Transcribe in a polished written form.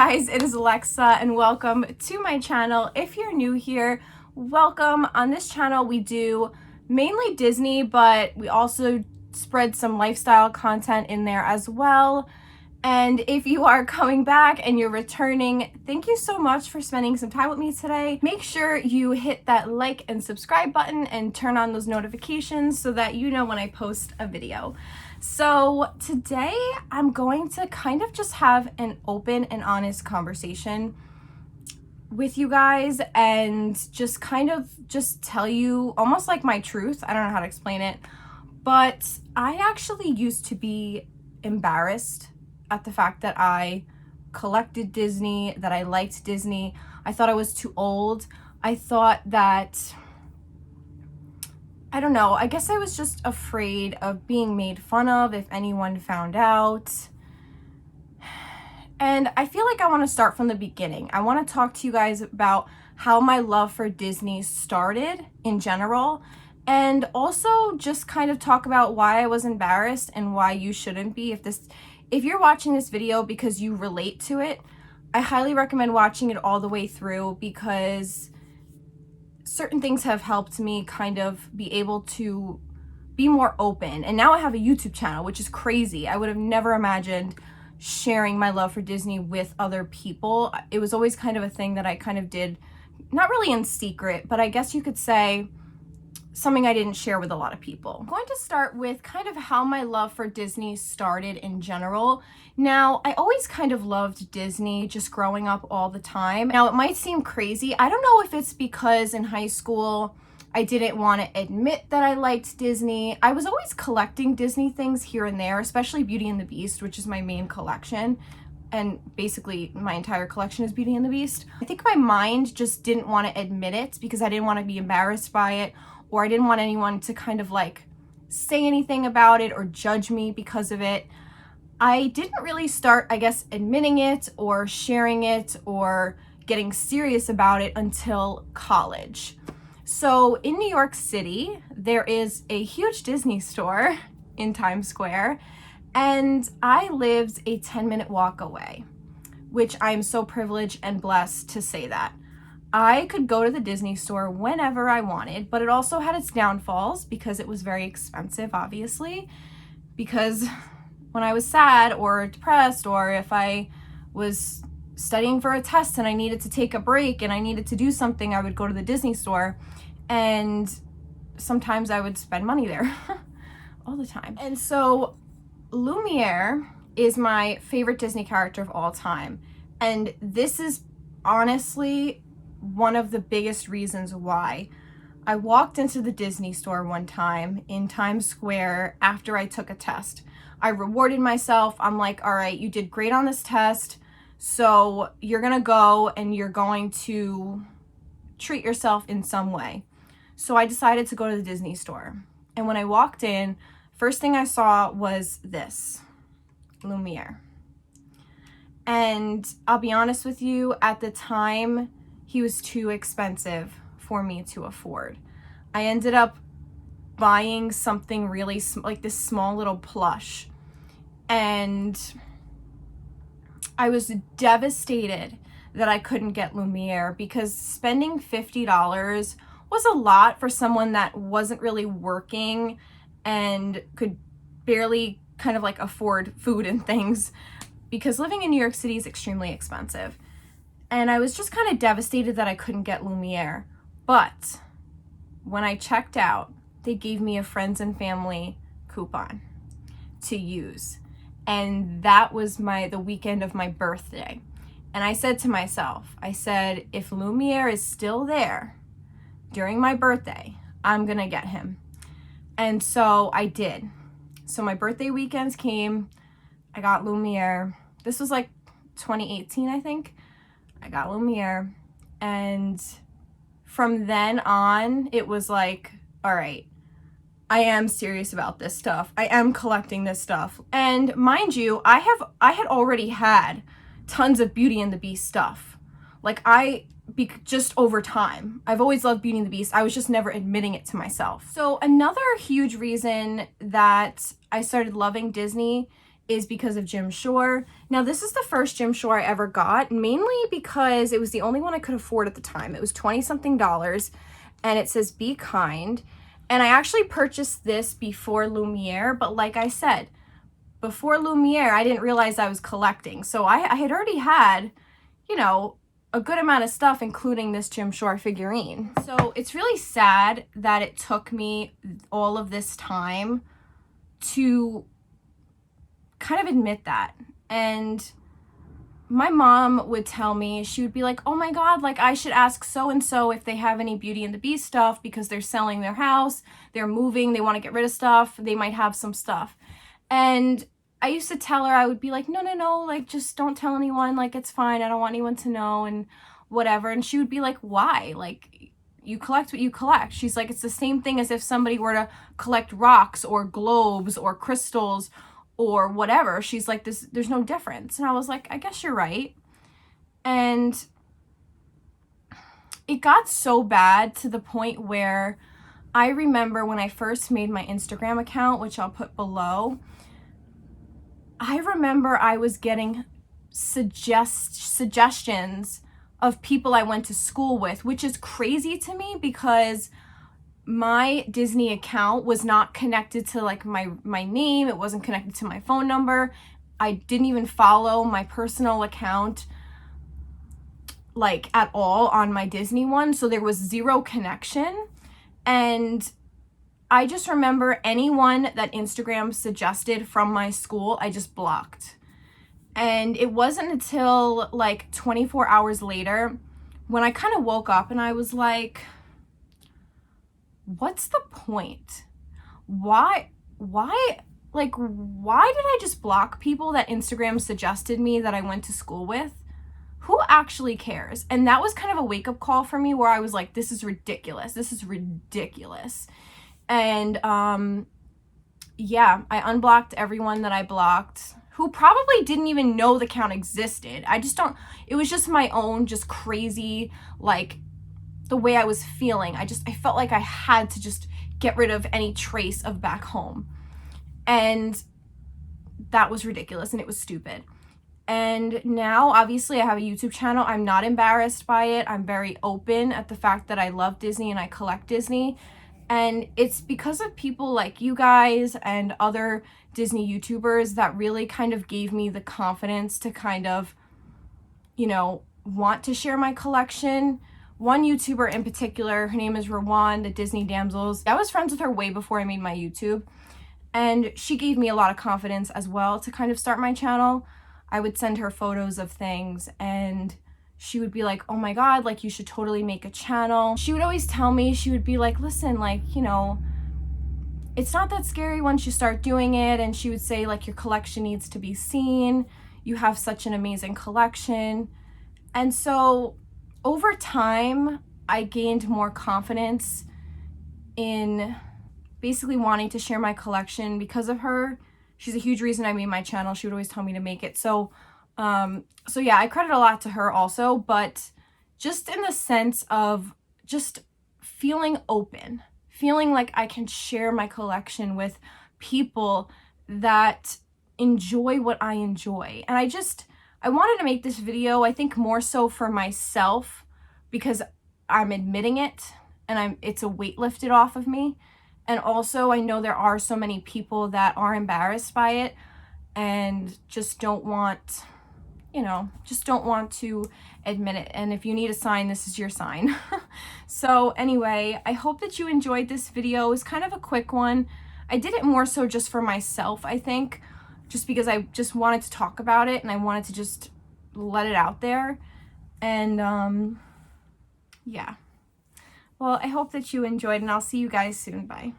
guys, it is Lexa and welcome to my channel. If you're new here, welcome. On this channel we do mainly Disney, but we also spread some lifestyle content in there as well. And if you are coming back and you're returning, thank you so much for spending some time with me today. Make sure you hit that like and subscribe button and turn on those notifications so that you know when I post a video. So today I'm going to kind of just have an open and honest conversation with you guys and just kind of just tell you almost like my truth. I don't know how to explain it, but I actually used to be embarrassed at the fact that I collected Disney, that I liked Disney. I thought I was too old. I thought that, I don't know, I guess I was just afraid of being made fun of if anyone found out. And I feel like I want to start from the beginning. I want to talk to you guys about how my love for Disney started in general, and also just kind of talk about why I was embarrassed and why you shouldn't be. If you're watching this video because you relate to it, I highly recommend watching it all the way through because certain things have helped me kind of be able to be more open. And now I have a YouTube channel, which is crazy. I would have never imagined sharing my love for Disney with other people. It was always kind of a thing that I kind of did, not really in secret, but I guess you could say something I didn't share with a lot of people. I'm going to start with kind of how my love for Disney started in general. Now, I always kind of loved Disney just growing up all the time. Now, it might seem crazy. I don't know if it's because in high school, I didn't want to admit that I liked Disney. I was always collecting Disney things here and there, especially Beauty and the Beast, which is my main collection. And basically my entire collection is Beauty and the Beast. I think my mind just didn't want to admit it because I didn't want to be embarrassed by it, or I didn't want anyone to kind of like say anything about it or judge me because of it. I didn't really start, I guess, admitting it or sharing it or getting serious about it until college. So in New York City, there is a huge Disney store in Times Square, and I lived a 10-minute walk away, which I'm so privileged and blessed to say that. I could go to the Disney store whenever I wanted, but it also had its downfalls because it was very expensive, obviously, because when I was sad or depressed, or if I was studying for a test and I needed to take a break and I needed to do something, I would go to the Disney store, and sometimes I would spend money there all the time. And so Lumiere is my favorite Disney character of all time. And this is honestly one of the biggest reasons why. I walked into the Disney store one time in Times Square after I took a test. I rewarded myself. I'm like, all right, you did great on this test, so you're gonna go and you're going to treat yourself in some way. So I decided to go to the Disney store. And when I walked in, first thing I saw was this, Lumiere. And I'll be honest with you, at the time, he was too expensive for me to afford. I ended up buying something really like this small little plush, and I was devastated that I couldn't get Lumiere because spending $50 was a lot for someone that wasn't really working and could barely kind of like afford food and things, because living in New York City is extremely expensive. And I was just kind of devastated that I couldn't get Lumiere. But when I checked out, they gave me a friends and family coupon to use. And that was the weekend of my birthday. And I said to myself, I said, if Lumiere is still there during my birthday, I'm gonna get him. And so I did. So my birthday weekends came, I got Lumiere. This was like 2018, I think. I got Lumiere, and from then on, it was like, all right, I am serious about this stuff. I am collecting this stuff. And mind you, I had already had tons of Beauty and the Beast stuff. Like just over time. I've always loved Beauty and the Beast. I was just never admitting it to myself. So another huge reason that I started loving Disney is because of Jim Shore. Now, this is the first Jim Shore I ever got, mainly because it was the only one I could afford at the time. It was 20-something dollars, and it says Be Kind. And I actually purchased this before Lumiere, but like I said, before Lumiere, I didn't realize I was collecting. So I had already had, you know, a good amount of stuff, including this Jim Shore figurine. So it's really sad that it took me all of this time to kind of admit that. And my mom would tell me, she would be like, oh my God, like I should ask so-and-so if they have any Beauty and the Beast stuff because they're selling their house, they're moving, they want to get rid of stuff, they might have some stuff. And I used to tell her, I would be like, no, like just don't tell anyone, like it's fine, I don't want anyone to know and whatever. And she would be like, why? Like you collect what you collect. She's like, it's the same thing as if somebody were to collect rocks or globes or crystals or whatever. She's like, there's no difference. And I was like, I guess you're right. And it got so bad to the point where I remember when I first made my Instagram account, which I'll put below, I remember I was getting suggestions of people I went to school with, which is crazy to me because my Disney account was not connected to like my name. It wasn't connected to my phone number. I didn't even follow my personal account like at all on my Disney one. So there was zero connection. And I just remember anyone that Instagram suggested from my school, I just blocked. And it wasn't until like 24 hours later when I kind of woke up and I was like, what's the point? Why did I just block people that Instagram suggested me that I went to school with? Who actually cares? And that was kind of a wake-up call for me where I was like, this is ridiculous. This is ridiculous. And yeah, I unblocked everyone that I blocked who probably didn't even know the account existed. It was just my own just crazy, like the way I was feeling. I felt like I had to just get rid of any trace of back home. And that was ridiculous and it was stupid. And now, obviously, I have a YouTube channel. I'm not embarrassed by it. I'm very open at the fact that I love Disney and I collect Disney. And it's because of people like you guys and other Disney YouTubers that really kind of gave me the confidence to kind of, you know, want to share my collection. One YouTuber in particular, her name is Rowan, the Disney Damsels. I was friends with her way before I made my YouTube. And she gave me a lot of confidence as well to kind of start my channel. I would send her photos of things and she would be like, oh my God, like you should totally make a channel. She would always tell me, she would be like, listen, like, you know, it's not that scary once you start doing it. And she would say like, your collection needs to be seen. You have such an amazing collection. And so over time, I gained more confidence in basically wanting to share my collection because of her. She's a huge reason I made my channel. She would always tell me to make it. So yeah, I credit a lot to her also, but just in the sense of just feeling open, feeling like I can share my collection with people that enjoy what I enjoy. And I wanted to make this video, I think more so for myself because I'm admitting it and it's a weight lifted off of me. And also I know there are so many people that are embarrassed by it and just don't want, you know, just don't want to admit it. And if you need a sign, this is your sign. So anyway, I hope that you enjoyed this video. It was kind of a quick one. I did it more so just for myself, I think, just because I just wanted to talk about it and I wanted to just let it out there. And yeah. Well, I hope that you enjoyed and I'll see you guys soon. Bye.